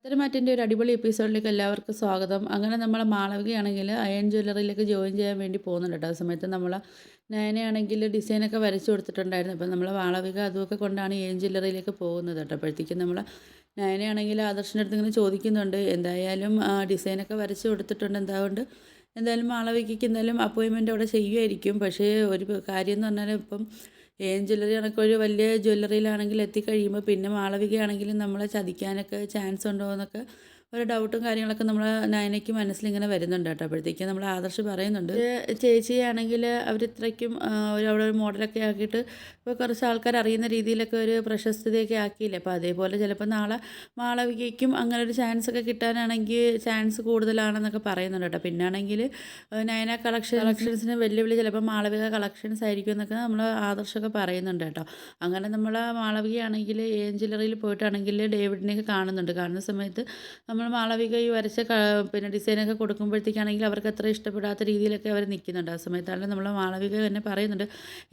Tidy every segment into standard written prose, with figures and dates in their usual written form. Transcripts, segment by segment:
പത്തരമാറ്റിൻ്റെ ഒരു അടിപൊളി എപ്പിസോഡിലേക്ക് എല്ലാവർക്കും സ്വാഗതം. അങ്ങനെ നമ്മളെ മാളവികയാണെങ്കിൽ അയൺ ജ്വല്ലറിയിലേക്ക് ജോയിൻ ചെയ്യാൻ വേണ്ടി പോകുന്നുണ്ട് കേട്ടോ. ആ സമയത്ത് നമ്മൾ നയനയാണെങ്കിൽ ഡിസൈനൊക്കെ വരച്ചു കൊടുത്തിട്ടുണ്ടായിരുന്നു. അപ്പം നമ്മൾ മാളവിക അതുമൊക്കെ കൊണ്ടാണ് അയൺ ജ്വല്ലറിയിലേക്ക് പോകുന്നത് കേട്ടോ. അപ്പോഴത്തേക്കും നമ്മൾ നയനയാണെങ്കിൽ ആദർശിൻ്റെ അടുത്ത് ഇങ്ങനെ ചോദിക്കുന്നുണ്ട്. എന്തായാലും ഡിസൈനൊക്കെ വരച്ച് കൊടുത്തിട്ടുണ്ട്. എന്തായാലും മാളവികയ്ക്ക് എന്തായാലും അപ്പോയിൻമെൻറ്റ് അവിടെ ചെയ്യുമായിരിക്കും. പക്ഷേ ഒരു കാര്യം എന്ന് പറഞ്ഞാൽ ഇപ്പം ജ്വല്ലറി കണക്കൊരു വലിയ ജ്വല്ലറിയിലാണെങ്കിൽ എത്തിക്കഴിയുമ്പോൾ പിന്നെ മാളവികയാണെങ്കിലും നമ്മളെ ചതിക്കാനൊക്കെ ചാൻസ് ഉണ്ടോ എന്നൊക്കെ ഒരു ഡൗട്ടും കാര്യങ്ങളൊക്കെ നമ്മളെ നയനയ്ക്ക് മനസ്സിലിങ്ങനെ വരുന്നുണ്ട് കേട്ടോ. അപ്പോഴത്തേക്കും നമ്മൾ ആദർശ് പറയുന്നുണ്ട്, ചേച്ചിയാണെങ്കിൽ അവരിത്രയ്ക്കും അവിടെ ഒരു മോഡലൊക്കെ ആക്കിയിട്ട് ഇപ്പോൾ കുറച്ച് ആൾക്കാർ അറിയുന്ന രീതിയിലൊക്കെ ഒരു പ്രശസ്തതയൊക്കെ ആക്കിയില്ലേ. അപ്പോൾ അതേപോലെ ചിലപ്പോൾ നാളെ മാളവികയ്ക്കും അങ്ങനെ ഒരു ചാൻസ് ഒക്കെ കിട്ടാനാണെങ്കിൽ ചാൻസ് കൂടുതലാണെന്നൊക്കെ പറയുന്നുണ്ട് കേട്ടോ. പിന്നാണെങ്കിൽ നയന കളക്ഷൻസിന് വെല്ലുവിളി ചിലപ്പോൾ മാളവിക കളക്ഷൻസ് ആയിരിക്കും എന്നൊക്കെ നമ്മൾ ആദർശമൊക്കെ പറയുന്നുണ്ട് കേട്ടോ. അങ്ങനെ നമ്മൾ മാളവികയാണെങ്കിൽ ജ്വല്ലറിയിൽ പോയിട്ടാണെങ്കിൽ ഡേവിഡിനെയൊക്കെ കാണുന്ന സമയത്ത് നമ്മൾ മാളവിക ഈ വരച്ച പിന്നെ ഡിസൈനൊക്കെ കൊടുക്കുമ്പോഴത്തേക്കാണെങ്കിൽ അവർക്ക് അത്ര ഇഷ്ടപ്പെടാത്ത രീതിയിലൊക്കെ അവർ നിൽക്കുന്നുണ്ട്. ആ സമയത്താണെങ്കിൽ നമ്മൾ മാളവിക തന്നെ പറയുന്നുണ്ട്,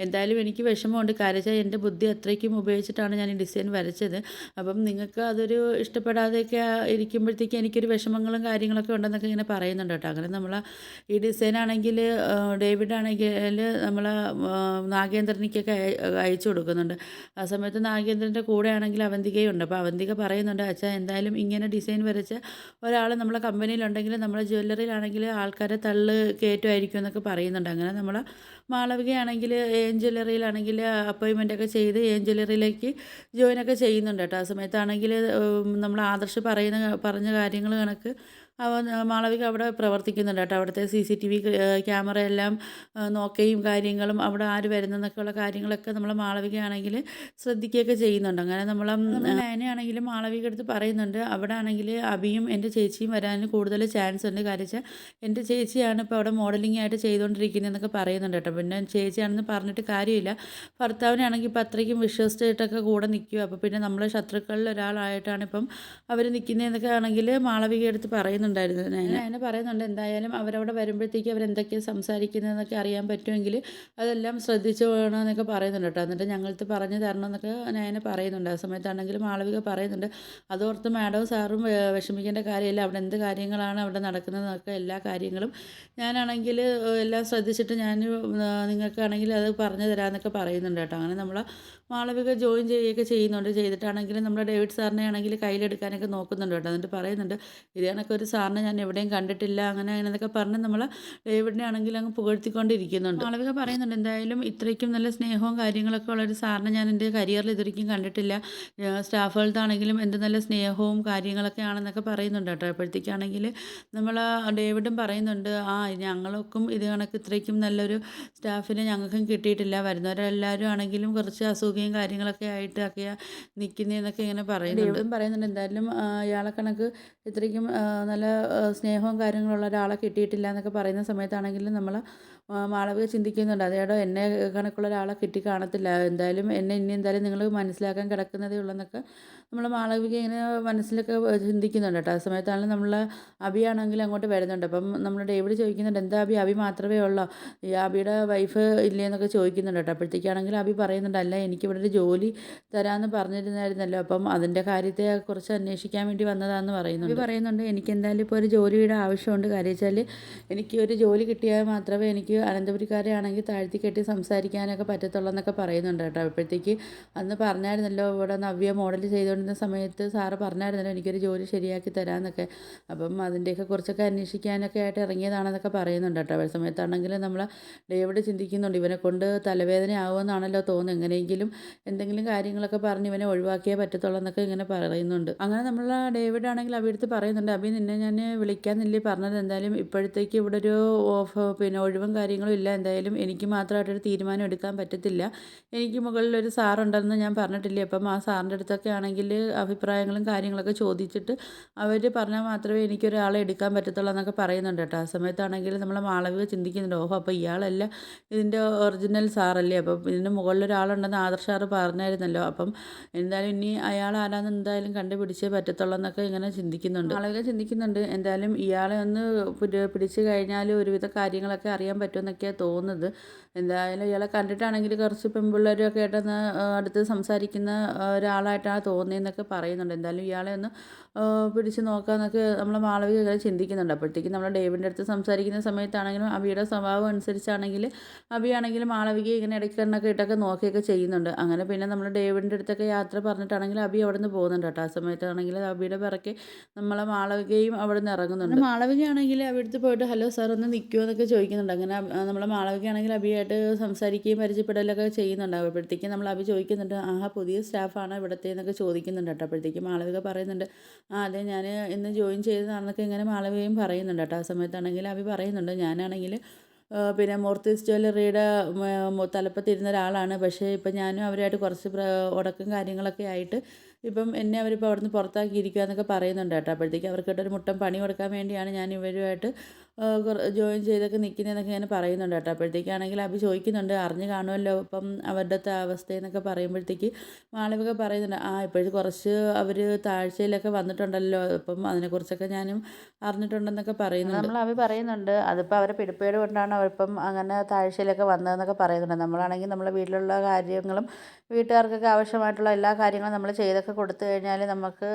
എന്തായാലും എനിക്ക് വിഷമമുണ്ട്. കാര്യം എൻ്റെ ബുദ്ധി അത്രയ്ക്കും ഉപയോഗിച്ചിട്ടാണ് ഞാൻ ഈ ഡിസൈൻ വരച്ചത്. അപ്പം നിങ്ങൾക്ക് അതൊരു ഇഷ്ടപ്പെടാതെയൊക്കെ ഇരിക്കുമ്പോഴത്തേക്കും എനിക്കൊരു വിഷമങ്ങളും കാര്യങ്ങളൊക്കെ ഉണ്ടെന്നൊക്കെ ഇങ്ങനെ പറയുന്നുണ്ട് കേട്ടോ. അങ്ങനെ നമ്മൾ ഈ ഡിസൈനാണെങ്കിൽ ഡേവിഡ് ആണെങ്കിൽ നമ്മൾ നാഗേന്ദ്രനിക്കൊക്കെ അയച്ചു കൊടുക്കുന്നുണ്ട്. ആ സമയത്ത് നാഗേന്ദ്രൻ്റെ കൂടെ ആണെങ്കിൽ അവന്തികയുണ്ട്. അപ്പോൾ അവന്തിക പറയുന്നുണ്ട്, അച്ഛാ എന്തായാലും ഇങ്ങനെ ഡിസൈൻ വരച്ച ഒരാൾ നമ്മളെ കമ്പനിയിലുണ്ടെങ്കിൽ നമ്മളെ ജ്വല്ലറിയിലാണെങ്കിൽ ആൾക്കാരെ കയറ്റുമായിരിക്കും എന്നൊക്കെ പറയുന്നുണ്ട്. അങ്ങനെ നമ്മൾ മാളവികയാണെങ്കിൽ ജ്വല്ലറിയിലാണെങ്കിൽ അപ്പോയിൻമെൻ്റൊക്കെ ചെയ്ത് ജ്വല്ലറിയിലേക്ക് ജോയിനൊക്കെ ചെയ്യുന്നുണ്ട് കേട്ടോ. ആ സമയത്താണെങ്കിൽ നമ്മൾ ആദർശ് പറഞ്ഞ കാര്യങ്ങൾ കണക്ക് മാളവിക അവിടെ പ്രവർത്തിക്കുന്നുണ്ട് കേട്ടോ. അവിടുത്തെ CCTV ക്യാമറയെല്ലാം നോക്കുകയും കാര്യങ്ങളും അവിടെ ആര് വരുന്നതെന്നൊക്കെയുള്ള കാര്യങ്ങളൊക്കെ നമ്മൾ മാളവികയാണെങ്കിൽ ശ്രദ്ധിക്കുകയൊക്കെ ചെയ്യുന്നുണ്ട്. അങ്ങനെ നമ്മൾ നയനയാണെങ്കിലും മാളവിക അടുത്ത് പറയുന്നുണ്ട്, അവിടെ ആണെങ്കിൽ അഭിയും എൻ്റെ ചേച്ചിയും വരാൻ കൂടുതൽ ചാൻസ് ഉണ്ട്. കാര്യം വെച്ചാൽ എൻ്റെ ചേച്ചിയാണ് ഇപ്പോൾ അവിടെ മോഡലിംഗ് ആയിട്ട് ചെയ്തുകൊണ്ടിരിക്കുന്നതെന്നൊക്കെ പറയുന്നുണ്ട് കേട്ടോ. പിന്നെ ചേച്ചിയാണെന്ന് പറഞ്ഞിട്ട് കാര്യമില്ല, ഭർത്താവിനാണെങ്കിൽ ഇപ്പം അത്രയ്ക്കും വിശ്വസിച്ചിട്ടൊക്കെ കൂടെ നിൽക്കുക. അപ്പോൾ പിന്നെ നമ്മളെ ശത്രുക്കളിൽ ഒരാളായിട്ടാണ് ഇപ്പം അവർ നിൽക്കുന്നതെന്നൊക്കെ ആണെങ്കിൽ മാളവിക എടുത്ത് പറയുന്നുണ്ടായിരുന്നു. നയന പറയുന്നുണ്ട്, എന്തായാലും അവരവിടെ വരുമ്പോഴത്തേക്ക് അവരെന്തൊക്കെയാണ് സംസാരിക്കുന്നതെന്നൊക്കെ അറിയാൻ പറ്റുമെങ്കിൽ അതെല്ലാം ശ്രദ്ധിച്ചു വേണമെന്നൊക്കെ പറയുന്നുണ്ട് കേട്ടോ. എന്നിട്ട് ഞങ്ങൾക്ക് പറഞ്ഞു തരണമെന്നൊക്കെ നയന പറയുന്നുണ്ട്. ആ സമയത്താണെങ്കിൽ മാളവിക പറയുന്നുണ്ട്, അതോർത്ത് മാഡവും സാറും വിഷമിക്കേണ്ട കാര്യമില്ല. അവിടെ എന്ത് കാര്യങ്ങളാണ് അവിടെ നടക്കുന്നതെന്നൊക്കെ എല്ലാ കാര്യങ്ങളും ഞാനാണെങ്കിൽ എല്ലാം ശ്രദ്ധിച്ചിട്ട് ഞാൻ നിങ്ങൾക്കാണെങ്കിൽ അത് പറഞ്ഞു തരാമെന്നൊക്കെ പറയുന്നുണ്ട് കേട്ടോ. അങ്ങനെ നമ്മൾ മാളവിക ജോയിൻ ചെയ്യുകയൊക്കെ ചെയ്യുന്നുണ്ട്. ചെയ്തിട്ടാണെങ്കിലും നമ്മുടെ ഡേവിഡ് സാറിനെ ആണെങ്കിൽ കയ്യിലെടുക്കാനൊക്കെ നോക്കുന്നുണ്ട് കേട്ടോ. എന്നിട്ട് പറയുന്നുണ്ട്, ഇത് കണക്ക് ഒരു സാറിനെ ഞാൻ എവിടെയും കണ്ടിട്ടില്ല, അങ്ങനെ എന്നൊക്കെ പറഞ്ഞ് നമ്മൾ ഡേവിഡിനെ ആണെങ്കിൽ അങ്ങ് പുകഴ്ത്തിക്കൊണ്ടിരിക്കുന്നുണ്ട്. മാളവിക പറയുന്നുണ്ട്, എന്തായാലും ഇത്രയ്ക്കും നല്ല സ്നേഹവും കാര്യങ്ങളൊക്കെ ഉള്ളൊരു സാറിനെ ഞാൻ എൻ്റെ കരിയറിൽ ഇതുവരെയ്ക്കും കണ്ടിട്ടില്ല. സ്റ്റാഫുകൾക്കാണെങ്കിലും എന്ത് നല്ല സ്നേഹവും കാര്യങ്ങളൊക്കെ ആണെന്നൊക്കെ പറയുന്നുണ്ട് കേട്ടോ. അപ്പോഴത്തേക്കാണെങ്കിൽ നമ്മൾ ഡേവിഡും പറയുന്നുണ്ട്, ഞങ്ങൾക്കും ഇത് കണക്ക് ഇത്രയ്ക്കും നല്ലൊരു സ്റ്റാഫിനെ ഞങ്ങൾക്കും കിട്ടിയിട്ടില്ല. വരുന്നവരെല്ലാവരും ആണെങ്കിലും കുറച്ച് അസുഖയും കാര്യങ്ങളൊക്കെ ആയിട്ടൊക്കെ നിൽക്കുന്നതെന്നൊക്കെ ഇങ്ങനെ പറയുന്നുണ്ട്. ഡേവിഡും പറയുന്നുണ്ട്, എന്തായാലും ഇയാളെ കണക്ക് ഇത്രയ്ക്കും നല്ല സ്നേഹവും കാര്യങ്ങളുള്ള ഒരാളെ കിട്ടിയിട്ടില്ല എന്നൊക്കെ പറയുന്ന സമയത്താണെങ്കിലും നമ്മൾ മാളവിക ചിന്തിക്കുന്നുണ്ട്, അതേടോ എന്നെ കണക്കുള്ള ഒരാളെ കിട്ടി കാണത്തില്ല, എന്തായാലും എന്നെ ഇനി എന്തായാലും നിങ്ങൾ മനസ്സിലാക്കാൻ കിടക്കുന്നതേ ഉള്ളെന്നൊക്കെ നമ്മൾ മാളവിക ഇങ്ങനെ മനസ്സിലൊക്കെ ചിന്തിക്കുന്നുണ്ട് കേട്ടോ. ആ സമയത്താണെങ്കിൽ നമ്മൾ അഭിയാണെങ്കിൽ അങ്ങോട്ട് വരുന്നുണ്ട്. അപ്പം നമ്മൾ ഡേവിഡ് ചോദിക്കുന്നുണ്ട്, എന്താ അഭി മാത്രമേ ഉള്ളോ, ഈ അഭിയുടെ വൈഫ് ഇല്ലേന്നൊക്കെ ചോദിക്കുന്നുണ്ട് കേട്ടോ. അപ്പോഴത്തേക്കാണെങ്കിൽ അഭി പറയുന്നുണ്ട്, അല്ല എനിക്കിവിടെ ഒരു ജോലി തരാമെന്ന് പറഞ്ഞിരുന്നായിരുന്നല്ലോ, അപ്പം അതിൻ്റെ കാര്യത്തെക്കുറിച്ച് അന്വേഷിക്കാൻ വേണ്ടി വന്നതാണെന്ന് പറയുന്നുണ്ട്. അഭി പറയുന്നുണ്ട്, എനിക്ക് എന്തായാലും ഇപ്പോൾ ഒരു ജോലിയുടെ ആവശ്യമുണ്ട്. കാര്യം വെച്ചാൽ എനിക്ക് ഒരു ജോലി കിട്ടിയാൽ മാത്രമേ എനിക്ക് അനന്തപുരിക്കാരെ ആണെങ്കിൽ താഴ്ത്തി കെട്ടി സംസാരിക്കാനൊക്കെ പറ്റത്തുള്ളൂ എന്നൊക്കെ പറയുന്നുണ്ട് കേട്ടോ. അപ്പോഴത്തേക്ക് അന്ന് പറഞ്ഞായിരുന്നല്ലോ, ഇവിടെ നവ്യ മോഡൽ ചെയ്തുകൊണ്ടിരുന്ന സമയത്ത് സാറ് പറഞ്ഞായിരുന്നല്ലോ എനിക്കൊരു ജോലി ശരിയാക്കി തരാമെന്നൊക്കെ. അപ്പം അതിൻ്റെയൊക്കെ കുറിച്ചൊക്കെ അന്വേഷിക്കാനൊക്കെ ആയിട്ട് ഇറങ്ങിയതാണെന്നൊക്കെ പറയുന്നുണ്ട് കേട്ടോ. ആ സമയത്താണെങ്കിൽ നമ്മൾ ഡേവിഡ് ചിന്തിക്കുന്നുണ്ട്, ഇവനെ കൊണ്ട് തലവേദന ആവുമെന്നാണല്ലോ തോന്നുന്നത്, എങ്ങനെയെങ്കിലും എന്തെങ്കിലും കാര്യങ്ങളൊക്കെ പറഞ്ഞ് ഇവനെ ഒഴിവാക്കിയേ പറ്റത്തുള്ളൂ എന്നൊക്കെ ഇങ്ങനെ പറയുന്നുണ്ട്. അങ്ങനെ നമ്മൾ ഡേവിഡ് ആണെങ്കിൽ അഭിയെടുത്ത് പറയുന്നുണ്ട്, അഭി നിന്നെ ഞാൻ വിളിക്കാമെന്നില്ലേ പറഞ്ഞത്, എന്തായാലും ഇപ്പോഴത്തേക്ക് ഇവിടെ ഒരു പിന്നെ ഒഴിവും കാര്യങ്ങളും ഇല്ല, എന്തായാലും എനിക്ക് മാത്രമായിട്ടൊരു തീരുമാനം എടുക്കാൻ പറ്റത്തില്ല, എനിക്ക് മുകളിലൊരു സാറുണ്ടെന്ന് ഞാൻ പറഞ്ഞിട്ടില്ലേ, അപ്പം ആ സാറിൻ്റെ അടുത്തൊക്കെ ആണെങ്കിൽ അഭിപ്രായങ്ങളും കാര്യങ്ങളൊക്കെ ചോദിച്ചിട്ട് അവർ പറഞ്ഞാൽ മാത്രമേ എനിക്കൊരാളെ എടുക്കാൻ പറ്റത്തുള്ളൂ എന്നൊക്കെ പറയുന്നുണ്ട് കേട്ടോ. ആ സമയത്താണെങ്കിൽ നമ്മൾ മാളവിക ചിന്തിക്കുന്നുണ്ട്, ഓഹോ അപ്പോൾ ഇയാളല്ല ഇതിൻ്റെ ഒറിജിനൽ സാറല്ലേ, അപ്പം ഇതിൻ്റെ മുകളിലൊരാളുണ്ടെന്ന് ആദർശ് സാറ് പറഞ്ഞായിരുന്നല്ലോ, അപ്പം എന്തായാലും ഇനി അയാൾ ആരാന്ന് എന്തായാലും കണ്ടുപിടിച്ചേ പറ്റത്തുള്ളൂ എന്നൊക്കെ ഇങ്ങനെ ചിന്തിക്കുന്നുണ്ട്. മാളവിക ചിന്തിക്കുന്നുണ്ട്, എന്തായാലും ഇയാളെ ഒന്ന് പിടിച്ചു കഴിഞ്ഞാൽ ഒരുവിധ കാര്യങ്ങളൊക്കെ അറിയാൻ പറ്റും പറ്റുമെന്നൊക്കെയാണ് തോന്നുന്നത്. എന്തായാലും ഇയാളെ കണ്ടിട്ടാണെങ്കിൽ കുറച്ച് പെൺപിള്ളേരൊക്കെ ആയിട്ടൊന്ന് അടുത്ത് സംസാരിക്കുന്ന ഒരാളായിട്ടാണ് തോന്നിയെന്നൊക്കെ പറയുന്നുണ്ട്. എന്തായാലും ഇയാളെ ഒന്ന് പിടിച്ച് നോക്കാമെന്നൊക്കെ നമ്മളെ മാളവിക ഇങ്ങനെ ചിന്തിക്കുന്നുണ്ട്. അപ്പോഴത്തേക്കും നമ്മൾ ഡേവിഡിൻ്റെ അടുത്ത് സംസാരിക്കുന്ന സമയത്താണെങ്കിലും അബിയുടെ സ്വഭാവം അനുസരിച്ചാണെങ്കിൽ അബിയാണെങ്കിൽ മാളവികയെ ഇങ്ങനെ ഇടയ്ക്കെണ്ണൊക്കെ ഇട്ടൊക്കെ നോക്കുകയൊക്കെ ചെയ്യുന്നുണ്ട്. അങ്ങനെ പിന്നെ നമ്മൾ ഡേവിഡിൻ്റെ അടുത്തൊക്കെ യാത്ര പറഞ്ഞിട്ടാണെങ്കിൽ അബി അവിടെ നിന്ന് പോകുന്നുണ്ട് കേട്ടോ. ആ സമയത്താണെങ്കിൽ അബിയുടെ പിറകെ നമ്മളെ മാളവികയും അവിടെ നിന്ന് ഇറങ്ങുന്നുണ്ട്. മാളവികയാണെങ്കിൽ അവിടെ അടുത്ത് പോയിട്ട് ഹലോ സാർ ഒന്ന് നിൽക്കുമോ എന്നൊക്കെ ചോദിക്കുന്നുണ്ട്. അങ്ങനെ നമ്മളെ മാളവികയാണെങ്കിൽ അബിയായിട്ട് സംസാരിക്കുകയും പരിചയപ്പെടലൊക്കെ ചെയ്യുന്നുണ്ട്. അപ്പോഴത്തേക്കും നമ്മൾ അബി ചോദിക്കുന്നുണ്ട്, ആഹാ പുതിയ സ്റ്റാഫാണ് ഇവിടുത്തെ എന്നൊക്കെ ചോദിക്കുന്നുണ്ട് കേട്ടോ. അപ്പോഴത്തേക്കും മാളവിക പറയുന്നുണ്ട്, അതെ ഞാൻ ഇന്ന് ജോയിൻ ചെയ്തതാണെന്നൊക്കെ ഇങ്ങനെ മാളവികയും പറയുന്നുണ്ട് കേട്ടോ. ആ സമയത്താണെങ്കിൽ അബി പറയുന്നുണ്ട്, ഞാനാണെങ്കിൽ പിന്നെ മൂർത്തീസ് ജ്വല്ലറിയുടെ തലപ്പത്തിരുന്ന ഒരാളാണ്. പക്ഷേ ഇപ്പം ഞാനും അവരായിട്ട് കുറച്ച് ഉടക്കും കാര്യങ്ങളൊക്കെ ആയിട്ട് ഇപ്പം എന്നെ അവരിപ്പോൾ അവിടെ നിന്ന് പുറത്താക്കിയിരിക്കുക എന്നൊക്കെ പറയുന്നുണ്ട് കേട്ടോ. അപ്പോഴത്തേക്ക് അവർക്കിട്ടൊരു മുട്ടൻ പണി കൊടുക്കാൻ വേണ്ടിയാണ് ഞാൻ ഇവരുമായിട്ട് ജോയിൻ ചെയ്തൊക്കെ നിൽക്കുന്നതെന്നൊക്കെ ഞാൻ പറയുന്നുണ്ട് കേട്ടോ. അപ്പോഴത്തേക്കാണെങ്കിൽ അബി ചോദിക്കുന്നുണ്ട്, അറിഞ്ഞു കാണുമല്ലോ ഇപ്പം അവരുടെ അവസ്ഥയെന്നൊക്കെ പറയുമ്പോഴത്തേക്ക് മാളവിക പറയുന്നുണ്ട്, ഇപ്പോഴത്തെ കുറച്ച് അവർ താഴ്ചയിലൊക്കെ വന്നിട്ടുണ്ടല്ലോ, അപ്പം അതിനെക്കുറിച്ചൊക്കെ ഞാനും അറിഞ്ഞിട്ടുണ്ടെന്നൊക്കെ പറയുന്നുണ്ട്. നമ്മൾ അബി പറയുന്നുണ്ട്, അതിപ്പോൾ അവരെ പിടിപ്പേട് കൊണ്ടാണ് അവരിപ്പം അങ്ങനെ താഴ്ചയിലൊക്കെ വന്നതെന്നൊക്കെ പറയുന്നുണ്ട്. നമ്മളാണെങ്കിൽ നമ്മളെ വീട്ടിലുള്ള കാര്യങ്ങളും വീട്ടുകാർക്കൊക്കെ ആവശ്യമായിട്ടുള്ള എല്ലാ കാര്യങ്ങളും നമ്മൾ ചെയ്തൊക്കെ കൊടുത്തു കഴിഞ്ഞാൽ നമുക്ക്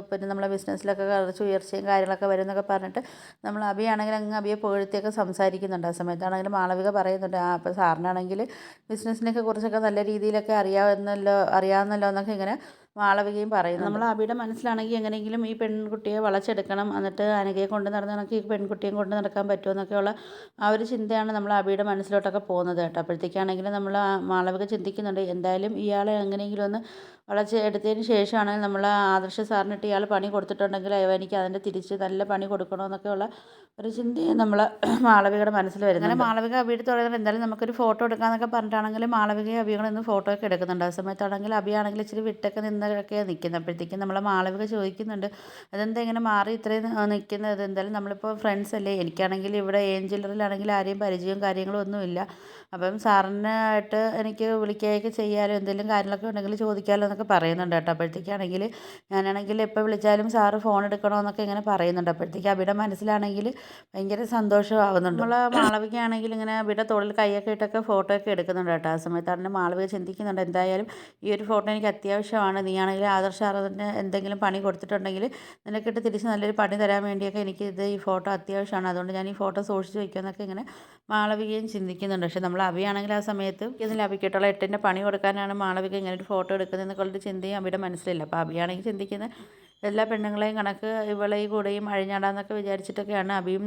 പിന്നെ നമ്മളെ ബിസിനസ്സിലൊക്കെ കുറച്ച് ഉയർച്ചയും കാര്യങ്ങളൊക്കെ വരും എന്നൊക്കെ പറഞ്ഞിട്ട് നമ്മൾ അബിയാണെങ്കിൽ അങ്ങ് അബിയെ പുകഴ്ത്തിയൊക്കെ സംസാരിക്കുന്നുണ്ട്. ആ സമയത്താണെങ്കിൽ മാളവിക പറയുന്നുണ്ട്, അപ്പോൾ സാറിനാണെങ്കിൽ ബിസിനസ്സിനെയൊക്കെ കുറിച്ചൊക്കെ നല്ല രീതിയിലൊക്കെ അറിയാവുന്നല്ലോ എന്നൊക്കെ ഇങ്ങനെ മാളവികയും പറയുന്നു. നമ്മൾ അബിയുടെ മനസ്സിലാണെങ്കിൽ എങ്ങനെയെങ്കിലും ഈ പെൺകുട്ടിയെ വളച്ചെടുക്കണം, എന്നിട്ട് അനഘയെ കൊണ്ട് നടന്ന് കണക്ക് ഈ പെൺകുട്ടിയും കൊണ്ട് നടക്കാൻ പറ്റുമെന്നൊക്കെയുള്ള ആ ഒരു ചിന്തയാണ് നമ്മൾ അബിയുടെ മനസ്സിലോട്ടൊക്കെ പോകുന്നത് കേട്ടോ. അപ്പോഴത്തേക്കാണെങ്കിൽ നമ്മൾ മാളവിക ചിന്തിക്കുന്നുണ്ട്, എന്തായാലും ഇയാളെ എങ്ങനെയെങ്കിലും ഒന്ന് വളച്ചെടുത്തതിന് ശേഷമാണെങ്കിൽ നമ്മൾ ആദർശ സാറിനിട്ട് ഇയാൾ പണി കൊടുത്തിട്ടുണ്ടെങ്കിൽ എനിക്ക് അതിൻ്റെ തിരിച്ച് നല്ല പണി കൊടുക്കണമെന്നൊക്കെയുള്ള ഒരു ചിന്തയും നമ്മൾ മാളവികയുടെ മനസ്സിൽ വരുന്നത്. അങ്ങനെ മാളവിക അബിയുടെ തുടങ്ങുന്നത് എന്തായാലും നമുക്കൊരു ഫോട്ടോ എടുക്കാമെന്നൊക്കെ പറഞ്ഞിട്ടാണെങ്കിൽ മാളവികയും അബികളും നിന്ന് ഫോട്ടോ ഒക്കെ എടുക്കുന്നുണ്ട്. ആ സമയത്താണെങ്കിൽ അബിയാണെങ്കിൽ ഇച്ചിരി വിട്ടൊക്കെ നിന്നൊക്കെയാണ് നിൽക്കുന്നത്. അപ്പോഴത്തേക്കും നമ്മളെ മാളവിക ചോദിക്കുന്നുണ്ട്, അതെന്താ ഇങ്ങനെ മാറി ഇത്രയും നിൽക്കുന്നത്? എന്തായാലും നമ്മളിപ്പോൾ ഫ്രണ്ട്സ് അല്ലേ, എനിക്കാണെങ്കിൽ ഇവിടെ ജ്വല്ലറിയിലാണെങ്കിൽ ആരെയും പരിചയവും കാര്യങ്ങളും ഒന്നുമില്ല. അപ്പം സാറിനായിട്ട് എനിക്ക് വിളിക്കുകയൊക്കെ ചെയ്യാമല്ലോ, എന്തെങ്കിലും കാര്യങ്ങളൊക്കെ ഉണ്ടെങ്കിൽ ചോദിക്കാമല്ലോ എന്നൊക്കെ പറയുന്നുണ്ട് കേട്ടോ. അപ്പോഴത്തേക്കാണെങ്കിൽ ഞാനാണെങ്കിൽ എപ്പോൾ വിളിച്ചാലും സാറ് ഫോൺ എടുക്കണമെന്നൊക്കെ ഇങ്ങനെ പറയുന്നുണ്ട്. അപ്പോഴത്തേക്ക് അബിയുടെ മനസ്സിലാണെങ്കിൽ ഭയങ്കര സന്തോഷമാവുന്നുണ്ട്. നമ്മൾ മാളവികയാണെങ്കിൽ ഇങ്ങനെ അബിയുടെ തോളിൽ കൈയൊക്കെ ഇട്ടൊക്കെ ഫോട്ടോ ഒക്കെ എടുക്കുന്നുണ്ട് കേട്ടോ. ആ സമയത്താണ് മാളവിക ചിന്തിക്കുന്നുണ്ട്, എന്തായാലും ഈ ഒരു ഫോട്ടോ എനിക്ക് അത്യാവശ്യമാണ്. നീയാണെങ്കിൽ ആദർശ സാറിന് എന്തെങ്കിലും പണി കൊടുത്തിട്ടുണ്ടെങ്കിൽ നിനക്കിട്ട് തിരിച്ച് നല്ലൊരു പണി തരാൻ വേണ്ടിയൊക്കെ ഈ ഫോട്ടോ അത്യാവശ്യമാണ്, അതുകൊണ്ട് ഞാൻ ഈ ഫോട്ടോ സൂക്ഷിച്ച് വയ്ക്കുമെന്നൊക്കെ ഇങ്ങനെ മാളവികയും ചിന്തിക്കുന്നുണ്ട്. പക്ഷേ നമ്മൾ അബിയാണെങ്കിൽ ആ സമയത്ത് ഇതിൽ അബിക്കിട്ടുള്ള 8ൻ്റെ പണി കൊടുക്കാനാണ് മാളവിക ഇങ്ങനെ ഒരു ഫോട്ടോ എടുക്കുന്നതെന്നൊക്കെയുള്ളൊരു ചിന്തയും അബിയുടെ മനസ്സിലില്ല. അപ്പോൾ അബിയാണെങ്കിൽ ചിന്തിക്കുന്നത് എല്ലാ പെണ്ണുങ്ങളെയും കണക്ക് ഇവളെ ഈ കൂടെയും അഴിഞ്ഞാടാന്നൊക്കെ വിചാരിച്ചിട്ടൊക്കെയാണ് അബിയും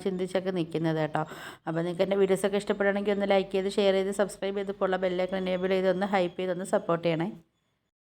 ചിന്തിച്ചൊക്കെ നിൽക്കുന്നത് കേട്ടോ. അപ്പോൾ നിങ്ങൾക്ക് എൻ്റെ വീഡിയോസൊക്കെ ഇഷ്ടപ്പെടുകയാണെങ്കിൽ ഒന്ന് ലൈക്ക് ചെയ്ത് ഷെയർ ചെയ്ത് സബ്സ്ക്രൈബ് ചെയ്ത് ഇപ്പോൾ ഉള്ള ബെല്ലൈക്കൺ എനേബിൾ ചെയ്ത് ഒന്ന് ഹൈപ്പ് ചെയ്ത് ഒന്ന് സപ്പോർട്ട് ചെയ്യണേ.